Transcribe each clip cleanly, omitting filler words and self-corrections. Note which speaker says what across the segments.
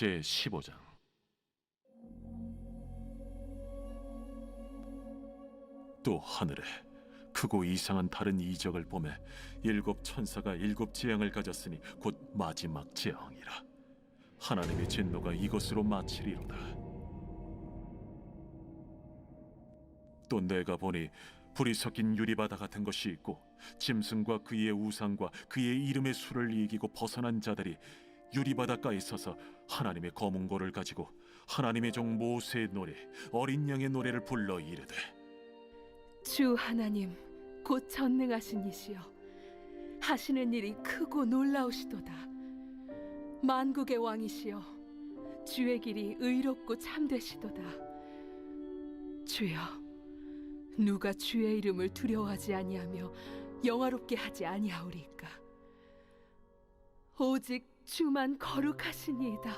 Speaker 1: 제15장. 또 하늘에 크고 이상한 다른 이적을 보매 일곱 천사가 일곱 재앙을 가졌으니 곧 마지막 재앙이라. 하나님의 진노가 이것으로 마치리로다. 또 내가 보니 불이 섞인 유리바다 같은 것이 있고 짐승과 그의 우상과 그의 이름의 수를 이기고 벗어난 자들이 유리바닷가에 서서 하나님의 검은고를 가지고 하나님의 종 모세의 노래 어린 양의 노래를 불러 이르되,
Speaker 2: 주 하나님 곧 전능하신 이시여, 하시는 일이 크고 놀라우시도다. 만국의 왕이시여, 주의 길이 의롭고 참되시도다. 주여, 누가 주의 이름을 두려워하지 아니하며 영화롭게 하지 아니하오리까? 오직 주만 거룩하시니이다.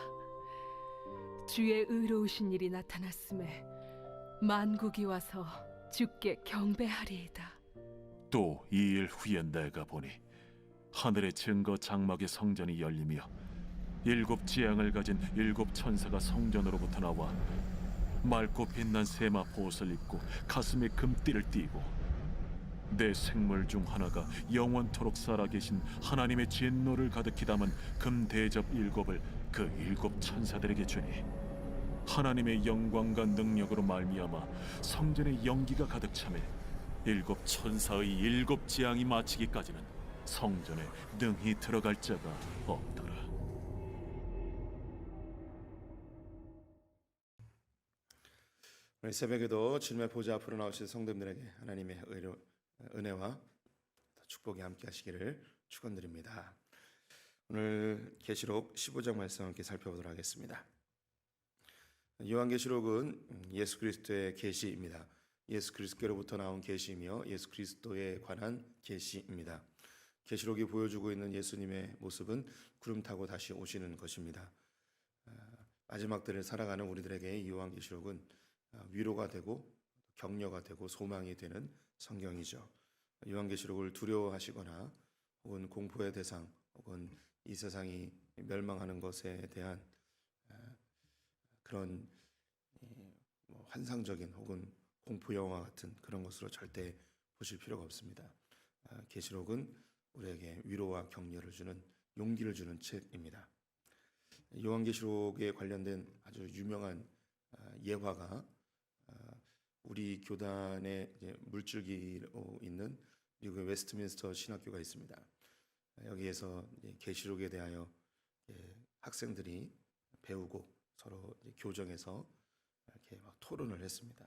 Speaker 2: 주의 의로우신 일이 나타났음에 만국이 와서 주께 경배하리이다.
Speaker 1: 또 2일 후에 내가 보니 하늘의 증거 장막의 성전이 열리며 일곱 재앙을 가진 일곱 천사가 성전으로부터 나와 맑고 빛난 세마 보옷을 입고 가슴에 금띠를 띠고 내 생물 중 하나가 영원토록 살아계신 하나님의 진노를 가득히 담은 금 대접 일곱을 그 일곱 천사들에게 주니, 하나님의 영광과 능력으로 말미암아 성전에 연기가 가득 차매 일곱 천사의 일곱 재앙이 마치기까지는 성전에 능히 들어갈 자가 없더라.
Speaker 3: 오늘 새벽에도 주님의 보좌 앞으로 나오신 성도님들에게 하나님의 은혜와 축복이 함께 하시기를 축원드립니다. 오늘 계시록 15장 말씀 함께 살펴보도록 하겠습니다. 요한계시록은 예수 그리스도의 계시입니다. 예수 그리스도로부터 나온 계시이며 예수 그리스도에 관한 계시입니다. 계시록이 보여주고 있는 예수님의 모습은 구름 타고 다시 오시는 것입니다. 마지막 때를 살아가는 우리들에게 요한계시록은 위로가 되고 격려가 되고 소망이 되는 성경이죠. 요한계시록을 두려워하시거나 혹은 공포의 대상 혹은 이 세상이 멸망하는 것에 대한 그런 환상적인 혹은 공포 영화 같은 그런 것으로 절대 보실 필요가 없습니다. 계시록은 우리에게 위로와 격려를 주는, 용기를 주는 책입니다. 요한계시록에 관련된 아주 유명한 예화가 우리 교단의 물줄기로 있는 미국의 웨스트민스터 신학교가 있습니다. 여기에서 계시록에 대하여 학생들이 배우고 서로 교정해서 이렇게 막 토론을 했습니다.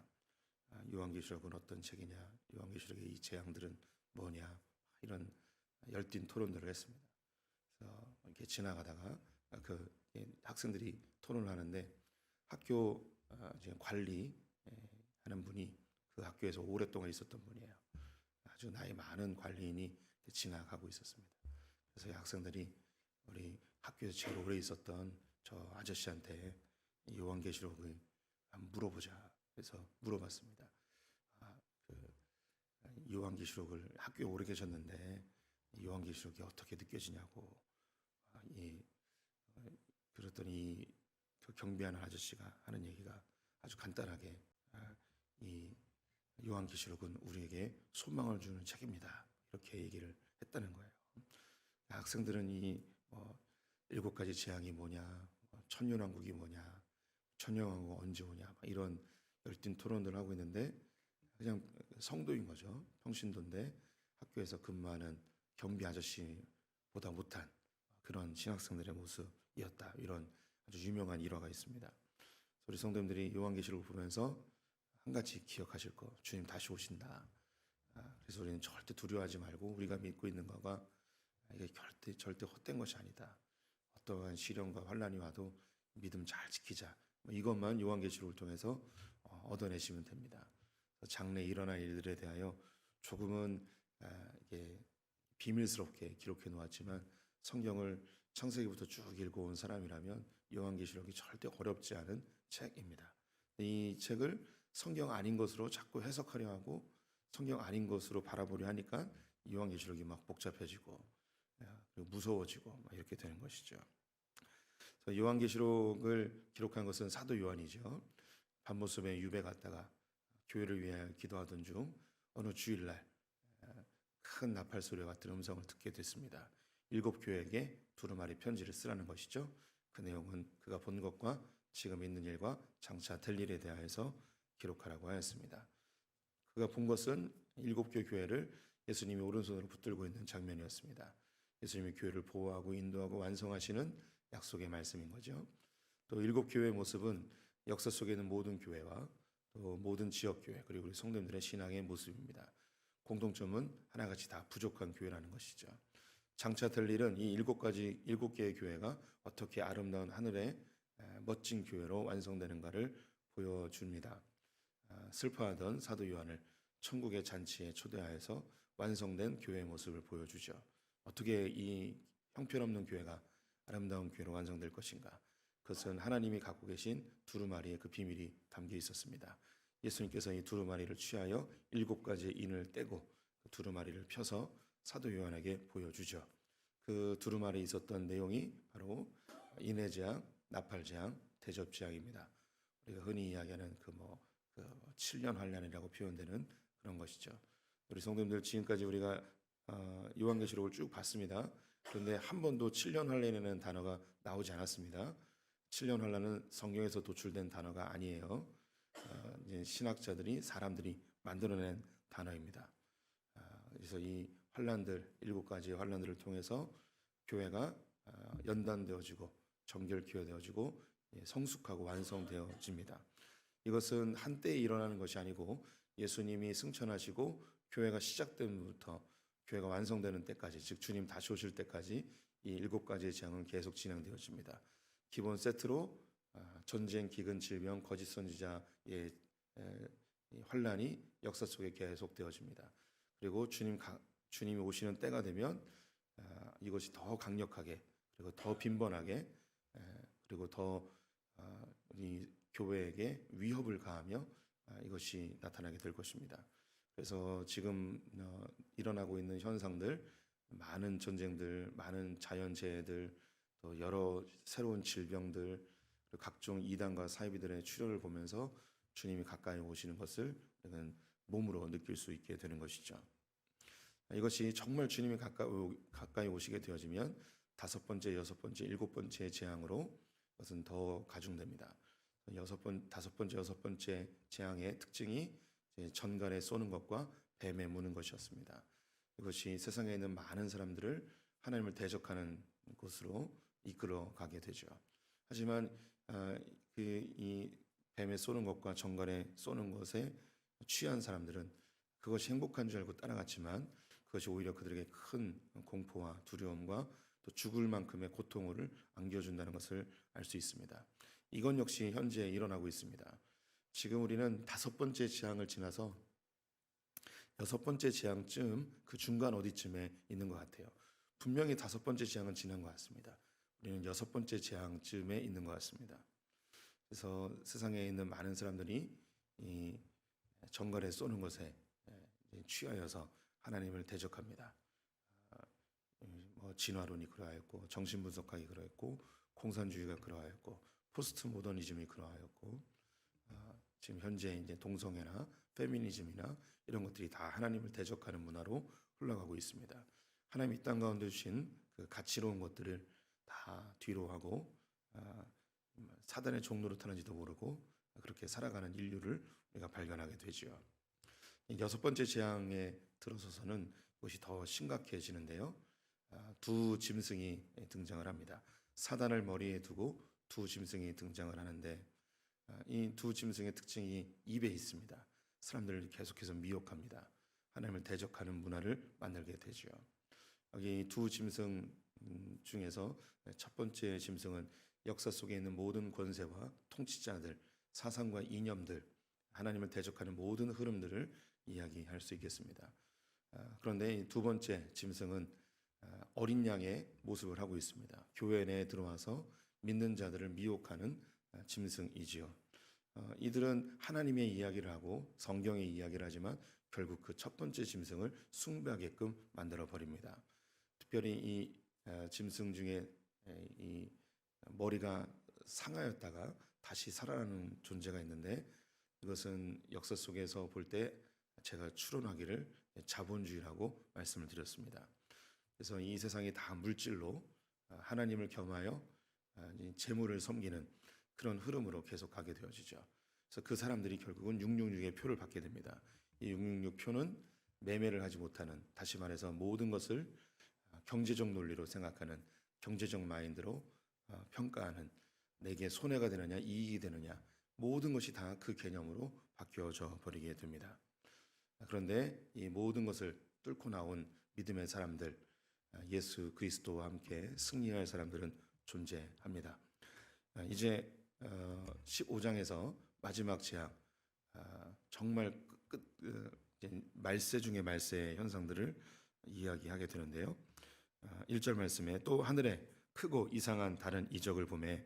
Speaker 3: 요한계시록은 어떤 책이냐, 요한계시록의 이 재앙들은 뭐냐, 이런 열띤 토론들을 했습니다. 그래서 이렇게 지나가다가 그 학생들이 토론을 하는데 학교 관리하는 분이 그 학교에서 오랫동안 있었던 분이에요. 아주 나이 많은 관리인이 지나가고 있었습니다. 그래서 학생들이 우리 학교에서 제일 오래 있었던 저 아저씨한테 요한계시록을 물어보자. 그래서 물어봤습니다. 요한계시록을 학교에 오래 계셨는데 요한계시록이 어떻게 느껴지냐고. 그랬더니 그 경비하는 아저씨가 하는 얘기가 아주 간단하게, 이 요한계시록은 우리에게 소망을 주는 책입니다. 이렇게 얘기를 했다는 거예요. 학생들은 이 7가지 재앙이 뭐냐, 천년왕국이 뭐냐, 천년왕국 언제 오냐, 이런 열띤 토론들을 하고 있는데 그냥 성도인 거죠. 평신도인데 학교에서 근무하는 경비 아저씨보다 못한 그런 신학생들의 모습이었다. 이런 아주 유명한 일화가 있습니다. 우리 성도님들이 요한계시록을 보면서 한 가지 기억하실 거, 주님 다시 오신다. 그래서 우리는 절대 두려워하지 말고 우리가 믿고 있는 거가 이게 절대 헛된 것이 아니다. 어떠한 시련과 환난이 와도 믿음 잘 지키자. 이것만 요한계시록을 통해서 얻어내시면 됩니다. 장래에 일어날 일들에 대하여 조금은 이게 비밀스럽게 기록해 놓았지만 성경을 창세기부터 쭉 읽어온 사람이라면 요한계시록이 절대 어렵지 않은 책입니다. 이 책을 성경 아닌 것으로 자꾸 해석하려 하고 성경 아닌 것으로 바라보려 하니까 요한계시록이 막 복잡해지고 그리고 무서워지고 막 이렇게 되는 것이죠. 요한계시록을 기록한 것은 사도 요한이죠. 밤모습에 유배 갔다가 교회를 위해 기도하던 중 어느 주일날 큰 나팔 소리와 같은 음성을 듣게 됐습니다. 7교회에게 두루마리 편지를 쓰라는 것이죠. 그 내용은 그가 본 것과 지금 있는 일과 장차 될 일에 대하여서 기록하라고 하였습니다. 그가 본 것은 7개 교회를 예수님이 오른손으로 붙들고 있는 장면이었습니다. 예수님이 교회를 보호하고 인도하고 완성하시는 약속의 말씀인 거죠. 또 7교회의 모습은 역사 속에 있는 모든 교회와 또 모든 지역교회 그리고 우리 성도님들의 신앙의 모습입니다. 공통점은 하나같이 다 부족한 교회라는 것이죠. 장차 될 일은 이 7개의 교회가 어떻게 아름다운 하늘의 멋진 교회로 완성되는가를 보여줍니다. 슬퍼하던 사도 요한을 천국의 잔치에 초대하여서 완성된 교회의 모습을 보여주죠. 어떻게 이 형편없는 교회가 아름다운 교회로 완성될 것인가? 그것은 하나님이 갖고 계신 두루마리의 그 비밀이 담겨 있었습니다. 예수님께서 이 두루마리를 취하여 7가지의 인을 떼고 그 두루마리를 펴서 사도 요한에게 보여주죠. 그 두루마리에 있었던 내용이 바로 인의 재앙, 나팔 재앙, 대접 재앙입니다. 우리가 흔히 이야기하는 그 7년 환란이라고 표현되는 그런 것이죠. 우리 성도님들 지금까지 우리가 요한계시록을 쭉 봤습니다. 그런데 한 번도 7년 환란이라는 단어가 나오지 않았습니다. 7년 환란은 성경에서 도출된 단어가 아니에요. 이제 신학자들이 사람들이 만들어낸 단어입니다. 그래서 이 환란들 7가지의 환란들을 통해서 교회가 연단되어지고 정결기회되어지고 성숙하고 완성되어집니다. 이것은 한때에 일어나는 것이 아니고 예수님이 승천하시고 교회가 시작됨부터 교회가 완성되는 때까지, 즉 주님 다시 오실 때까지 이 7가지의 재앙은 계속 진행되어집니다. 기본 세트로 전쟁, 기근, 질병, 거짓 선지자의 환란이 역사 속에 계속되어집니다. 그리고 주님이 오시는 때가 되면 이것이 더 강력하게 그리고 더 빈번하게 그리고 더 이 교회에게 위협을 가하며 이것이 나타나게 될 것입니다. 그래서 지금 일어나고 있는 현상들, 많은 전쟁들, 많은 자연재해들, 또 여러 새로운 질병들, 그리고 각종 이단과 사이비들의 출현을 보면서 주님이 가까이 오시는 것을 우리는 몸으로 느낄 수 있게 되는 것이죠. 이것이 정말 주님이 가까이 오시게 되어지면 5번째, 6번째, 7번째 재앙으로 그것은 더 가중됩니다. 5번째, 6번째 재앙의 특징이 전갈에 쏘는 것과 뱀에 무는 것이었습니다. 이것이 세상에 있는 많은 사람들을 하나님을 대적하는 곳으로 이끌어 가게 되죠. 하지만 이 뱀에 쏘는 것과 전갈에 쏘는 것에 취한 사람들은 그것이 행복한 줄 알고 따라갔지만 그것이 오히려 그들에게 큰 공포와 두려움과 또 죽을 만큼의 고통을 안겨준다는 것을 알 수 있습니다. 이건 역시 현재 일어나고 있습니다. 지금 우리는 5번째 재앙을 지나서 6번째 재앙쯤 그 중간 어디쯤에 있는 것 같아요. 분명히 5번째 재앙은 지난 것 같습니다. 우리는 6번째 재앙쯤에 있는 것 같습니다. 그래서 세상에 있는 많은 사람들이 이 전갈에 쏘는 것에 취하여서 하나님을 대적합니다. 진화론이 그러하였고, 정신분석학이 그러했고, 공산주의가 그러하였고, 포스트 모더니즘이 그러하였고, 지금 현재 이제 동성애나 페미니즘이나 이런 것들이 다 하나님을 대적하는 문화로 흘러가고 있습니다. 하나님 이 땅 가운데 주신 그 가치로운 것들을 다 뒤로 하고 사단의 종로로 타는지도 모르고 그렇게 살아가는 인류를 우리가 발견하게 되죠. 6번째 재앙에 들어서서는 이것이 더 심각해지는데요. 2 짐승이 등장을 합니다. 사단을 머리에 두고 2 짐승이 등장을 하는데 이 2 짐승의 특징이 입에 있습니다. 사람들을 계속해서 미혹합니다. 하나님을 대적하는 문화를 만들게 되죠. 여기 2 짐승 중에서 첫 번째 짐승은 역사 속에 있는 모든 권세와 통치자들, 사상과 이념들, 하나님을 대적하는 모든 흐름들을 이야기할 수 있겠습니다. 그런데 이 2번째 짐승은 어린 양의 모습을 하고 있습니다. 교회 내에 들어와서 믿는 자들을 미혹하는 짐승이지요. 이들은 하나님의 이야기를 하고 성경의 이야기를 하지만 결국 그 첫 번째 짐승을 숭배하게끔 만들어 버립니다. 특별히 이 짐승 중에 이 머리가 상하였다가 다시 살아나는 존재가 있는데, 이것은 역사 속에서 볼 때 제가 추론하기를 자본주의라고 말씀을 드렸습니다. 그래서 이 세상이 다 물질로 하나님을 겸하여 이 재물을 섬기는 그런 흐름으로 계속 가게 되어지죠. 그래서 그 사람들이 결국은 666의 표를 받게 됩니다. 이 666 표는 매매를 하지 못하는, 다시 말해서 모든 것을 경제적 논리로 생각하는, 경제적 마인드로 평가하는, 내게 손해가 되느냐 이익이 되느냐 모든 것이 다 그 개념으로 바뀌어져 버리게 됩니다. 그런데 이 모든 것을 뚫고 나온 믿음의 사람들, 예수 그리스도와 함께 승리할 사람들은 존재합니다. 이제 15장에서 마지막 재앙, 정말 말세 중의 말세의 현상들을 이야기하게 되는데요. 1절 말씀에 또 하늘에 크고 이상한 다른 이적을 보매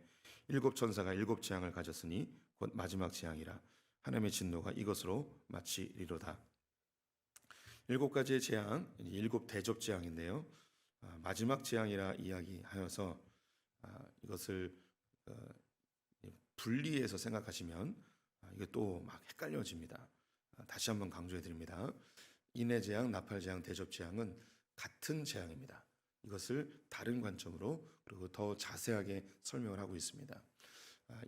Speaker 3: 일곱 천사가 일곱 재앙을 가졌으니 곧 마지막 재앙이라 하나님의 진노가 이것으로 마치리로다. 일곱 가지의 재앙, 일곱 대접 재앙인데요. 마지막 재앙이라 이야기하여서 이것을 분리해서 생각하시면 이게 또 막 헷갈려집니다. 다시 한번 강조해 드립니다. 인해 재앙, 나팔 재앙, 대접 재앙은 같은 재앙입니다. 이것을 다른 관점으로 그리고 더 자세하게 설명을 하고 있습니다.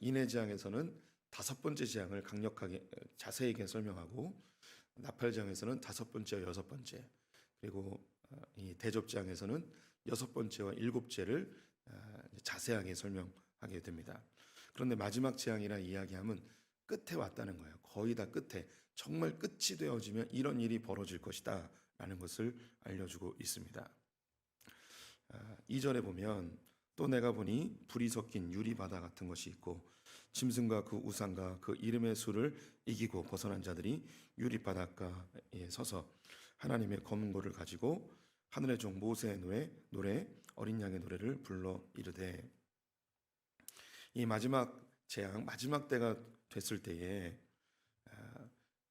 Speaker 3: 인해 재앙에서는 다섯 번째 재앙을 강력하게 자세하게 설명하고, 나팔 재앙에서는 다섯 번째와 여섯 번째, 그리고 이 대접 재앙에서는 여섯 번째와 일곱째를 자세하게 설명하게 됩니다. 그런데 마지막 재앙이라 이야기하면 끝에 왔다는 거예요. 거의 다 끝에, 정말 끝이 되어지면 이런 일이 벌어질 것이다 라는 것을 알려주고 있습니다. 2절에 보면 또 내가 보니 불이 섞인 유리바다 같은 것이 있고 짐승과 그 우상과 그 이름의 수를 이기고 벗어난 자들이 유리바닷가에 서서 하나님의 검은고를 가지고 하늘의 종 모세의 노래 어린 양의 노래를 불러 이르되, 이 마지막 재앙, 마지막 때가 됐을 때에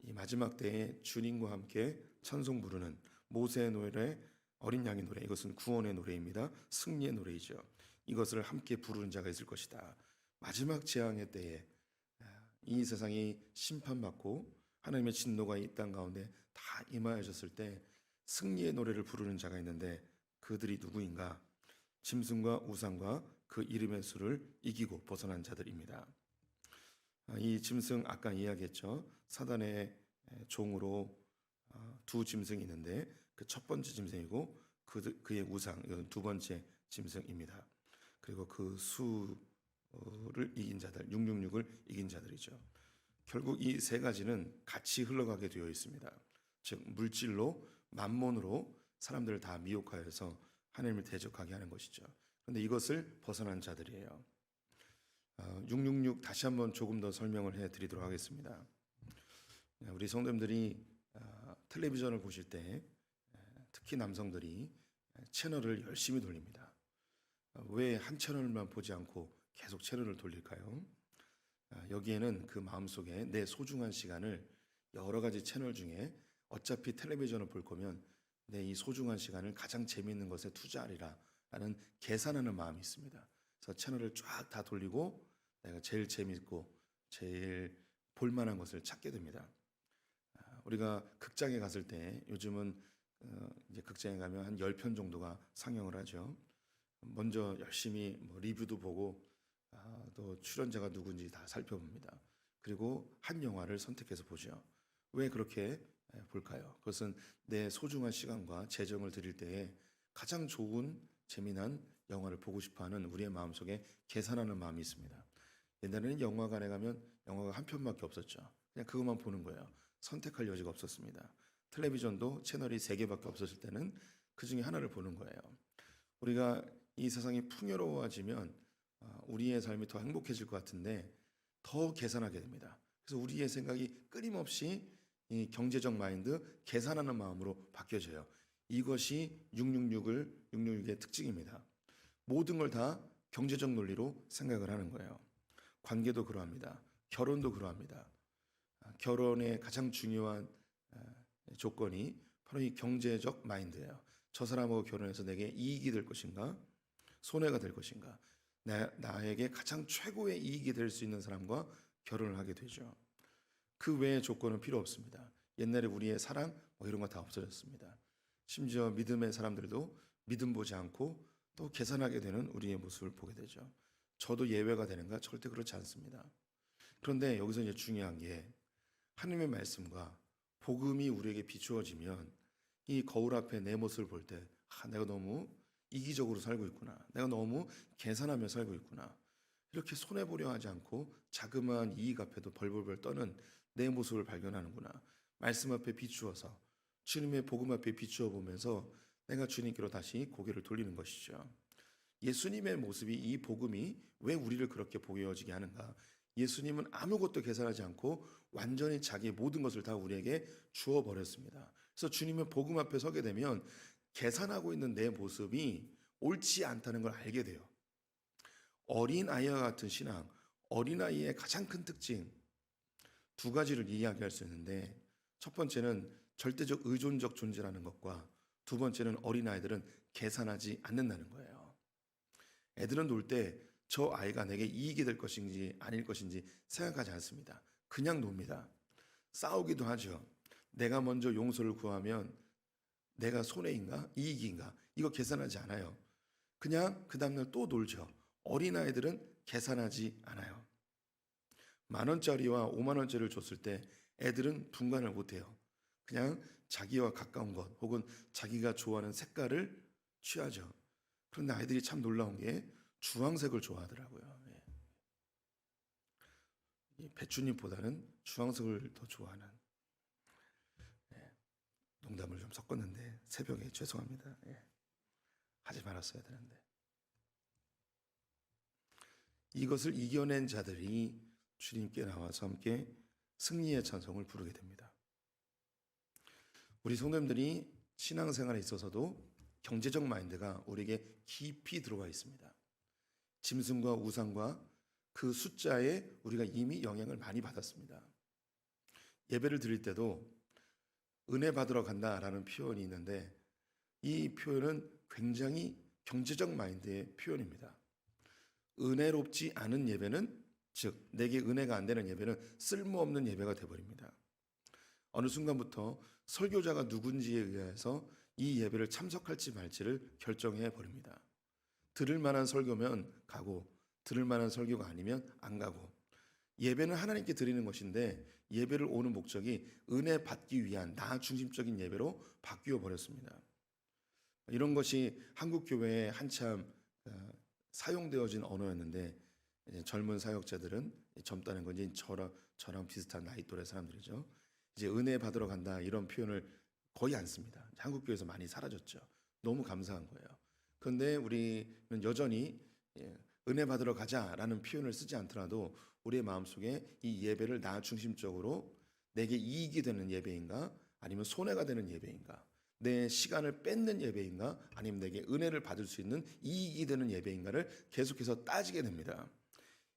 Speaker 3: 이 마지막 때에 주님과 함께 찬송 부르는 모세의 노래, 어린 양의 노래, 이것은 구원의 노래입니다. 승리의 노래이죠. 이것을 함께 부르는 자가 있을 것이다. 마지막 재앙의 때에 이 세상이 심판받고 하나님의 진노가 이 땅 가운데 다 임하여졌을 때 승리의 노래를 부르는 자가 있는데, 그들이 누구인가? 짐승과 우상과 그 이름의 수를 이기고 벗어난 자들입니다. 이 짐승 아까 이야기했죠. 사단의 종으로 두 짐승이 있는데 그 첫 번째 짐승이고 그의 우상, 이건 두 번째 짐승입니다. 그리고 그 수를 이긴 자들, 666을 이긴 자들이죠. 결국 이 세 가지는 같이 흘러가게 되어 있습니다. 즉 물질로, 만몬으로 사람들을 다 미혹하여서 하나님을 대적하게 하는 것이죠. 그런데 이것을 벗어난 자들이에요. 666 다시 한번 조금 더 설명을 해드리도록 하겠습니다. 우리 성도님들이 텔레비전을 보실 때 특히 남성들이 채널을 열심히 돌립니다. 왜 한 채널만 보지 않고 계속 채널을 돌릴까요? 여기에는 그 마음속에 내 소중한 시간을 여러 가지 채널 중에 어차피 텔레비전을 볼 거면 내 이 소중한 시간을 가장 재미있는 것에 투자하리라 라는 계산하는 마음이 있습니다. 그래서 채널을 쫙 다 돌리고 내가 제일 재밌고 제일 볼만한 것을 찾게 됩니다. 우리가 극장에 갔을 때 요즘은 이제 극장에 가면 한 10편 정도가 상영을 하죠. 먼저 열심히 리뷰도 보고 또 출연자가 누군지 다 살펴봅니다. 그리고 한 영화를 선택해서 보죠. 왜 그렇게 볼까요? 그것은 내 소중한 시간과 재정을 드릴 때에 가장 좋은 재미난 영화를 보고 싶어하는 우리의 마음속에 계산하는 마음이 있습니다. 옛날에는 영화관에 가면 영화가 한 편밖에 없었죠. 그냥 그것만 보는 거예요. 선택할 여지가 없었습니다. 텔레비전도 채널이 3개밖에 없었을 때는 그 중에 하나를 보는 거예요. 우리가 이 세상이 풍요로워지면 우리의 삶이 더 행복해질 것 같은데 더 계산하게 됩니다. 그래서 우리의 생각이 끊임없이 이 경제적 마인드, 계산하는 마음으로 바뀌어져요. 이것이 666의 특징입니다. 모든 걸 다 경제적 논리로 생각을 하는 거예요. 관계도 그러합니다. 결혼도 그러합니다. 결혼의 가장 중요한 조건이 바로 이 경제적 마인드예요. 저 사람하고 결혼해서 내게 이익이 될 것인가, 손해가 될 것인가. 나에게 가장 최고의 이익이 될 수 있는 사람과 결혼을 하게 되죠. 그 외의 조건은 필요 없습니다. 옛날에 우리의 사랑 뭐 이런 거 다 없어졌습니다. 심지어 믿음의 사람들도 믿음 보지 않고 또 계산하게 되는 우리의 모습을 보게 되죠. 저도 예외가 되는가? 절대 그렇지 않습니다. 그런데 여기서 이제 중요한 게 하나님의 말씀과 복음이 우리에게 비추어지면 이 거울 앞에 내 모습을 볼 때 내가 너무 이기적으로 살고 있구나. 내가 너무 계산하며 살고 있구나. 이렇게 손해보려 하지 않고 자그마한 이익 앞에도 벌벌벌 떠는 내 모습을 발견하는구나. 말씀 앞에 비추어서 주님의 복음 앞에 비추어 보면서 내가 주님께로 다시 고개를 돌리는 것이죠. 예수님의 모습이 이 복음이 왜 우리를 그렇게 보여지게 하는가? 예수님은 아무것도 계산하지 않고 완전히 자기의 모든 것을 다 우리에게 주어 버렸습니다. 그래서 주님의 복음 앞에 서게 되면 계산하고 있는 내 모습이 옳지 않다는 걸 알게 돼요. 어린아이와 같은 신앙, 어린아이의 가장 큰 특징 두 가지를 이야기할 수 있는데, 첫 번째는 절대적 의존적 존재라는 것과 두 번째는 어린아이들은 계산하지 않는다는 거예요. 애들은 놀 때 저 아이가 내게 이익이 될 것인지 아닐 것인지 생각하지 않습니다. 그냥 놉니다. 싸우기도 하죠. 내가 먼저 용서를 구하면 내가 손해인가 이익인가 이거 계산하지 않아요. 그냥 그 다음날 또 놀죠. 어린아이들은 계산하지 않아요. 10,000원짜리와 50,000원짜리를 줬을 때 애들은 분간을 못해요. 그냥 자기와 가까운 것 혹은 자기가 좋아하는 색깔을 취하죠. 그런데 아이들이 참 놀라운 게 주황색을 좋아하더라고요. 배추잎보다는 주황색을 더 좋아하는. 농담을 좀 섞었는데 새벽에 죄송합니다. 하지 말았어야 되는데. 이것을 이겨낸 자들이 주님께 나와서 함께 승리의 찬송을 부르게 됩니다. 우리 성도님들이 신앙생활에 있어서도 경제적 마인드가 우리에게 깊이 들어와 있습니다. 짐승과 우상과 그 숫자에 우리가 이미 영향을 많이 받았습니다. 예배를 드릴 때도 은혜 받으러 간다라는 표현이 있는데 이 표현은 굉장히 경제적 마인드의 표현입니다. 은혜롭지 않은 예배는, 즉 내게 은혜가 안 되는 예배는 쓸모없는 예배가 되어버립니다. 어느 순간부터 설교자가 누군지에 의해서 이 예배를 참석할지 말지를 결정해 버립니다. 들을 만한 설교면 가고 들을 만한 설교가 아니면 안 가고, 예배는 하나님께 드리는 것인데 예배를 오는 목적이 은혜 받기 위한 나 중심적인 예배로 바뀌어 버렸습니다. 이런 것이 한국 교회에 한참 사용되어진 언어였는데, 이제 젊은 사역자들은, 젊다는 건 이제 저랑 비슷한 나이 또래 사람들이죠. 이제 은혜 받으러 간다 이런 표현을 거의 안 씁니다. 한국 교회에서 많이 사라졌죠. 너무 감사한 거예요. 그런데 우리는 여전히 은혜 받으러 가자라는 표현을 쓰지 않더라도 우리의 마음속에 이 예배를 나 중심적으로 내게 이익이 되는 예배인가 아니면 손해가 되는 예배인가, 내 시간을 뺏는 예배인가 아니면 내게 은혜를 받을 수 있는 이익이 되는 예배인가를 계속해서 따지게 됩니다.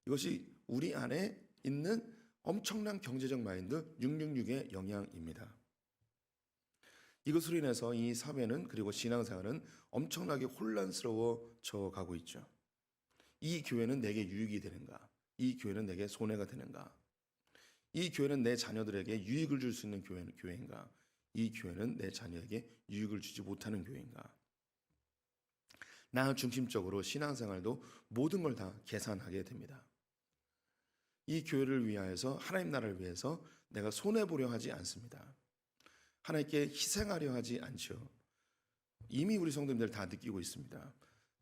Speaker 3: 이것이 우리 안에 있는 엄청난 경제적 마인드 666의 영향입니다. 이것으로 인해서 이 사회는, 그리고 신앙생활은 엄청나게 혼란스러워져 가고 있죠. 이 교회는 내게 유익이 되는가? 이 교회는 내게 손해가 되는가? 이 교회는 내 자녀들에게 유익을 줄 수 있는 교회인가? 이 교회는 내 자녀에게 유익을 주지 못하는 교회인가? 나 중심적으로 신앙생활도 모든 걸 다 계산하게 됩니다. 이 교회를 위하여서, 하나님 나라를 위해서 내가 손해보려 하지 않습니다. 하나님께 희생하려 하지 않죠. 이미 우리 성도님들 다 느끼고 있습니다.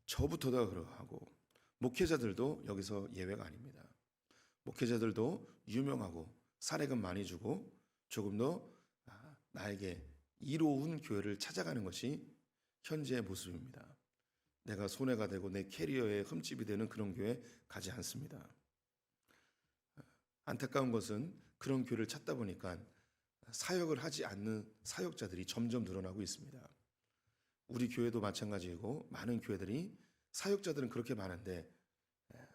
Speaker 3: 저부터도 그러하고 목회자들도 여기서 예외가 아닙니다. 목회자들도 유명하고 사례금 많이 주고 조금 더 나에게 이로운 교회를 찾아가는 것이 현재의 모습입니다. 내가 손해가 되고 내 캐리어에 흠집이 되는 그런 교회 가지 않습니다. 안타까운 것은 그런 교회를 찾다 보니까 사역을 하지 않는 사역자들이 점점 늘어나고 있습니다. 우리 교회도 마찬가지이고 많은 교회들이 사역자들은 그렇게 많은데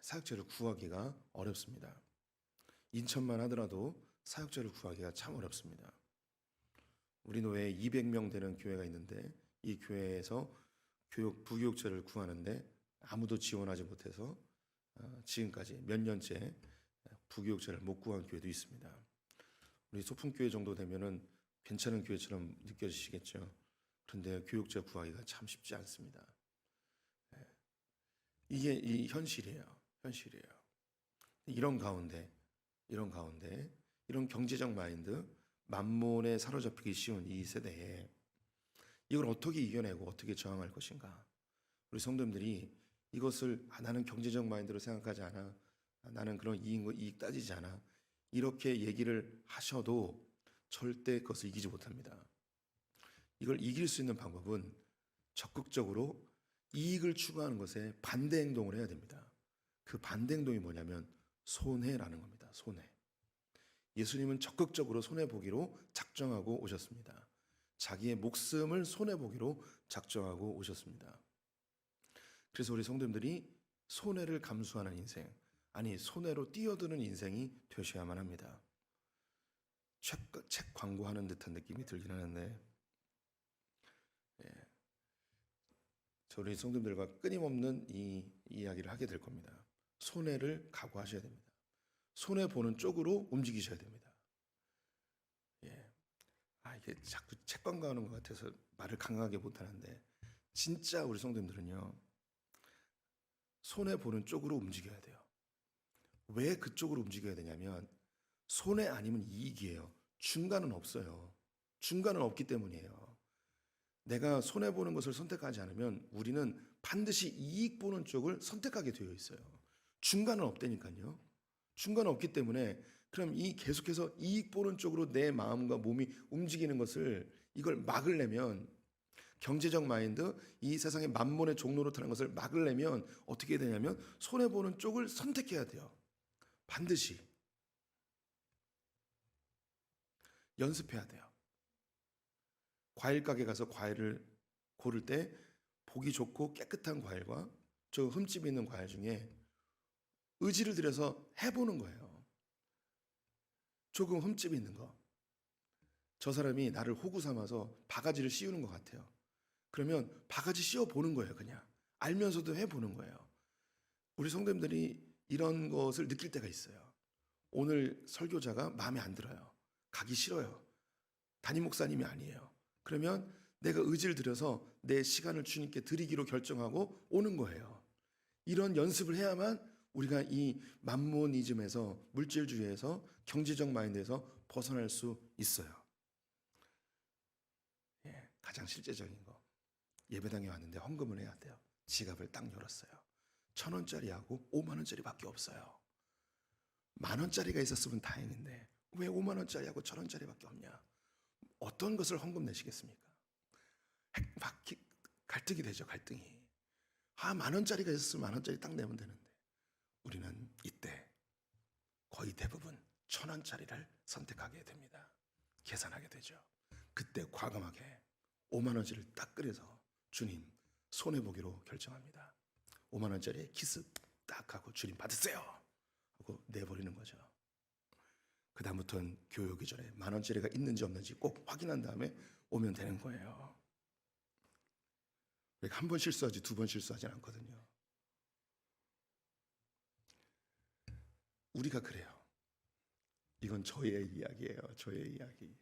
Speaker 3: 사역자를 구하기가 어렵습니다. 인천만 하더라도 사역자를 구하기가 참 어렵습니다. 우리 노회에 200명 되는 교회가 있는데 이 교회에서 부교육자를 구하는데 아무도 지원하지 못해서 지금까지 몇 년째 부교육자를 못 구한 교회도 있습니다. 우리 소풍교회 정도 되면은 괜찮은 교회처럼 느껴지시겠죠. 그런데 교육자 구하기가 참 쉽지 않습니다. 이게 이 현실이에요. 현실이에요. 이런 가운데 이런 경제적 마인드, 만몬에 사로잡히기 쉬운 이 세대에 이걸 어떻게 이겨내고 어떻게 저항할 것인가? 우리 성도님들이 이것을 나는 경제적 마인드로 생각하지 않아, 나는 그런 이익 따지지 않아, 이렇게 얘기를 하셔도 절대 그것을 이기지 못합니다. 이걸 이길 수 있는 방법은 적극적으로 이익을 추구하는 것에 반대 행동을 해야 됩니다. 그 반대 행동이 뭐냐면 손해라는 겁니다. 손해. 예수님은 적극적으로 손해보기로 작정하고 오셨습니다. 자기의 목숨을 손해보기로 작정하고 오셨습니다. 그래서 우리 성도님들이 손해를 감수하는 인생, 아니 손해로 뛰어드는 인생이 되셔야만 합니다. 책 광고하는 듯한 느낌이 들긴 하는데, 우리 성도님들과 끊임없는 이 이야기를 하게 될 겁니다. 손해를 각오하셔야 됩니다. 손해 보는 쪽으로 움직이셔야 됩니다. 이게 자꾸 책 광고하는 것 같아서 말을 강하게 못하는데, 진짜 우리 성도님들은요, 손해 보는 쪽으로 움직여야 돼요. 왜 그쪽으로 움직여야 되냐면 손해 아니면 이익이에요. 중간은 없어요. 중간은 없기 때문이에요. 내가 손해 보는 것을 선택하지 않으면 우리는 반드시 이익 보는 쪽을 선택하게 되어 있어요. 중간은 없다니까요. 중간은 없기 때문에 그럼 이 계속해서 이익 보는 쪽으로 내 마음과 몸이 움직이는 것을 이걸 막으려면, 경제적 마인드, 이 세상의 만몬의 종로로 타는 것을 막으려면 어떻게 해야 되냐면 손해 보는 쪽을 선택해야 돼요. 반드시 연습해야 돼요. 과일 가게 가서 과일을 고를 때 보기 좋고 깨끗한 과일과 저 흠집 있는 과일 중에 의지를 들여서 해보는 거예요. 조금 흠집 있는 거, 저 사람이 나를 호구 삼아서 바가지를 씌우는 것 같아요. 그러면 바가지 씌워 보는 거예요. 그냥 알면서도 해보는 거예요. 우리 성도님들이 이런 것을 느낄 때가 있어요. 오늘 설교자가 마음에 안 들어요. 가기 싫어요. 담임 목사님이 아니에요. 그러면 내가 의지를 들여서 내 시간을 주님께 드리기로 결정하고 오는 거예요. 이런 연습을 해야만 우리가 이 만모니즘에서, 물질주의에서, 경제적 마인드에서 벗어날 수 있어요. 가장 실제적인 거, 예배당에 왔는데 헌금을 해야 돼요. 지갑을 딱 열었어요. 1,000원짜리하고 5만원짜리밖에 없어요. 10,000원짜리가 있었으면 다행인데 왜 5만원짜리하고 1,000원짜리밖에 없냐? 어떤 것을 헌금 내시겠습니까? 막 갈등이 되죠. 갈등이. 10,000원짜리가 있었으면 10,000원짜리 딱 내면 되는데, 우리는 이때 거의 대부분 1,000원짜리를 선택하게 됩니다. 계산하게 되죠. 그때 과감하게 5만원짜리를 딱 꺼내서 주님 손해보기로 결정합니다. 5만원짜리에 키스 딱 하고 주님 받으세요 하고 내버리는 거죠. 그 다음부터는 교회 오기 전에 10,000원짜리가 있는지 없는지 꼭 확인한 다음에 오면 되는 거예요. 한 번 실수하지 두 번 실수하지 않거든요. 우리가 그래요. 이건 저의 이야기예요. 저의 이야기.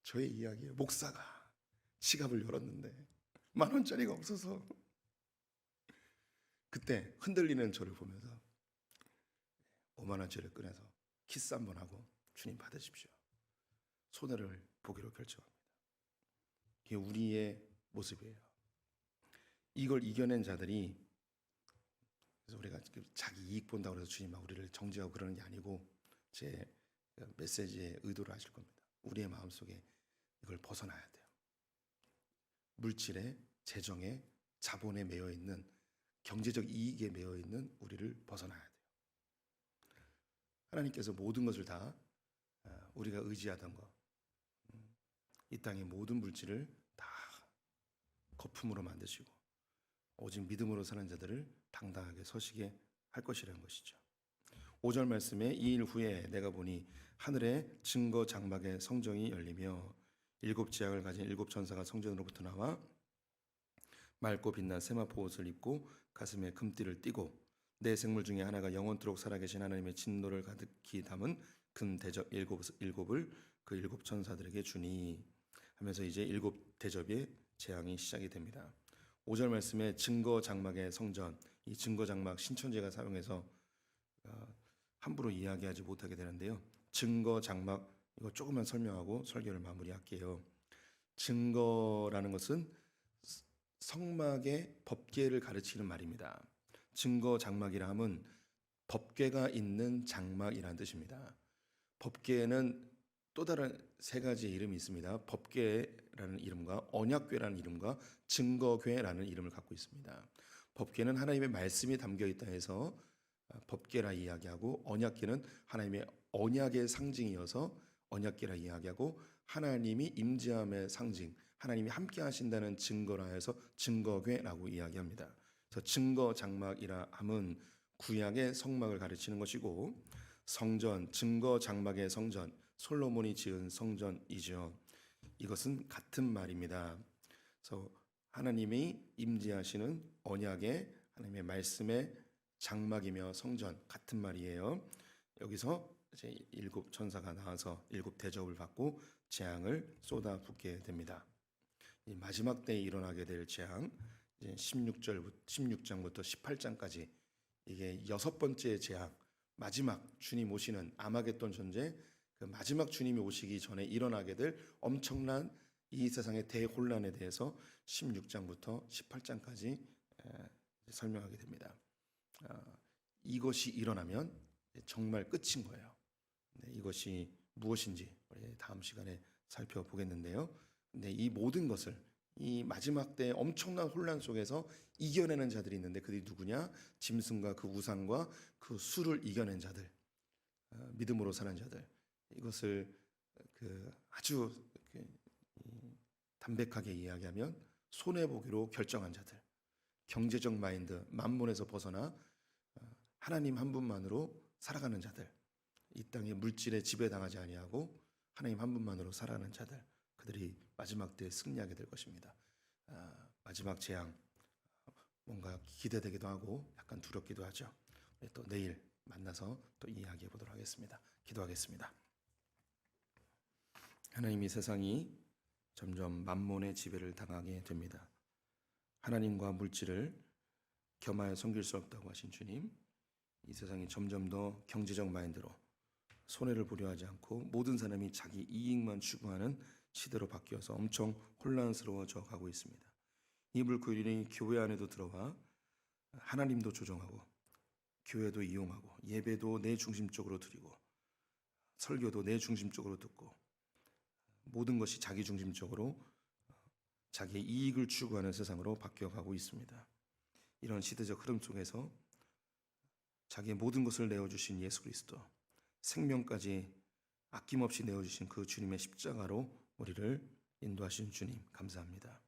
Speaker 3: 저의 이야기예요. 목사가 지갑을 열었는데 10,000원짜리가 없어서 그때 흔들리는 저를 보면서 5만원짜리를 꺼내서 키스 한번 하고 주님 받으십시오. 손해를 보기로 결정합니다. 이게 우리의 모습이에요. 이걸 이겨낸 자들이, 그래서 우리가 자기 이익 본다고 해서 주님 막 우리를 정죄하고 그러는 게 아니고, 제 메시지의 의도를 아실 겁니다. 우리의 마음속에 이걸 벗어나야 돼요. 물질에, 재정에, 자본에 매여 있는, 경제적 이익에 매여 있는 우리를 벗어나야 돼요. 하나님께서 모든 것을 다 우리가 의지하던 것, 이 땅의 모든 물질을 다 거품으로 만드시고 오직 믿음으로 사는 자들을 당당하게 서시게 할 것이라는 것이죠. 5절 말씀에 이 일 후에 내가 보니 하늘에 증거 장막의 성정이 열리며 7 지향을 가진 7 천사가 성전으로부터 나와 맑고 빛난 세마포 옷을 입고 가슴에 금띠를 띠고 내 생물 중에 하나가 영원토록 살아계신 하나님의 진노를 가득히 담은 금 대접 일곱을 그 일곱 천사들에게 주니 하면서 이제 일곱 대접의 재앙이 시작이 됩니다. 5절 말씀에 증거 장막의 성전, 이 증거 장막 신천지가 사용해서 함부로 이야기하지 못하게 되는데요. 증거 장막 이거 조금만 설명하고 설교를 마무리할게요. 증거라는 것은 성막의 법궤를 가르치는 말입니다. 증거 장막이라 함은 법궤가 있는 장막이라는 뜻입니다. 법궤에는 또 다른 세 가지의 이름이 있습니다. 법궤라는 이름과 언약궤라는 이름과 증거궤라는 이름을 갖고 있습니다. 법궤는 하나님의 말씀이 담겨 있다 해서 법궤라 이야기하고, 언약궤는 하나님의 언약의 상징이어서 언약궤라 이야기하고, 하나님이 임재함의 상징, 하나님이 함께 하신다는 증거라 해서 증거궤라고 이야기합니다. 그래서 증거 장막이라 함은 구약의 성막을 가르치는 것이고, 성전, 증거 장막의 성전, 솔로몬이 지은 성전이죠. 이것은 같은 말입니다. 그래서 하나님이 임재하시는 언약의 하나님의 말씀의 장막이며 성전 같은 말이에요. 여기서 이제 일곱 천사가 나와서 일곱 대접을 받고 재앙을 쏟아붓게 됩니다. 이 마지막 때에 일어나게 될 재앙, 이제 16장부터 18장까지 이게 여섯 번째 재앙, 마지막 주님 오시는 아마겟돈 전쟁, 그 마지막 주님이 오시기 전에 일어나게 될 엄청난 이 세상의 대혼란에 대해서 16장부터 18장까지 설명하게 됩니다. 이것이 일어나면 정말 끝인 거예요. 이것이 무엇인지 우리 다음 시간에 살펴보겠는데요. 근데 이 모든 것을 이 마지막 때 엄청난 혼란 속에서 이겨내는 자들이 있는데 그들이 누구냐? 짐승과 그 우상과 그 수를 이겨낸 자들, 믿음으로 사는 자들. 이것을 아주 담백하게 이야기하면 손해보기로 결정한 자들, 경제적 마인드, 만몬에서 벗어나 하나님 한 분만으로 살아가는 자들, 이 땅의 물질에 지배당하지 아니하고 하나님 한 분만으로 살아가는 자들, 그들이 마지막 때에 승리하게 될 것입니다. 마지막 재앙 뭔가 기대되기도 하고 약간 두렵기도 하죠. 또 내일 만나서 또 이야기해 보도록 하겠습니다. 기도하겠습니다. 하나님, 이 세상이 점점 만몬의 지배를 당하게 됩니다. 하나님과 물질을 겸하여 섬길 수 없다고 하신 주님, 이 세상이 점점 더 경제적 마인드로 손해를 보려 하지 않고 모든 사람이 자기 이익만 추구하는 시대로 바뀌어서 엄청 혼란스러워져 가고 있습니다. 이 물고기들이 교회 안에도 들어와 하나님도 조종하고 교회도 이용하고 예배도 내 중심적으로 드리고 설교도 내 중심적으로 듣고 모든 것이 자기 중심적으로 자기의 이익을 추구하는 세상으로 바뀌어가고 있습니다. 이런 시대적 흐름 속에서 자기의 모든 것을 내어주신 예수 그리스도, 생명까지 아낌없이 내어주신 그 주님의 십자가로 우리를 인도하신 주님 감사합니다.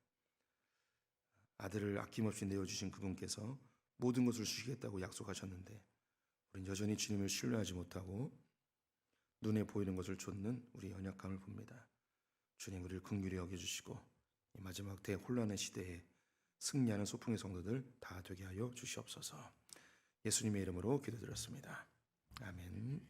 Speaker 3: 아들을 아낌없이 내어주신 그분께서 모든 것을 주시겠다고 약속하셨는데 우리는 여전히 주님을 신뢰하지 못하고 눈에 보이는 것을 좇는 우리 연약함을 봅니다. 주님, 우리를 긍휼히 여겨주시고 이 마지막 대혼란의 시대에 승리하는 소풍의 성도들 다 되게 하여 주시옵소서. 예수님의 이름으로 기도드렸습니다. 아멘.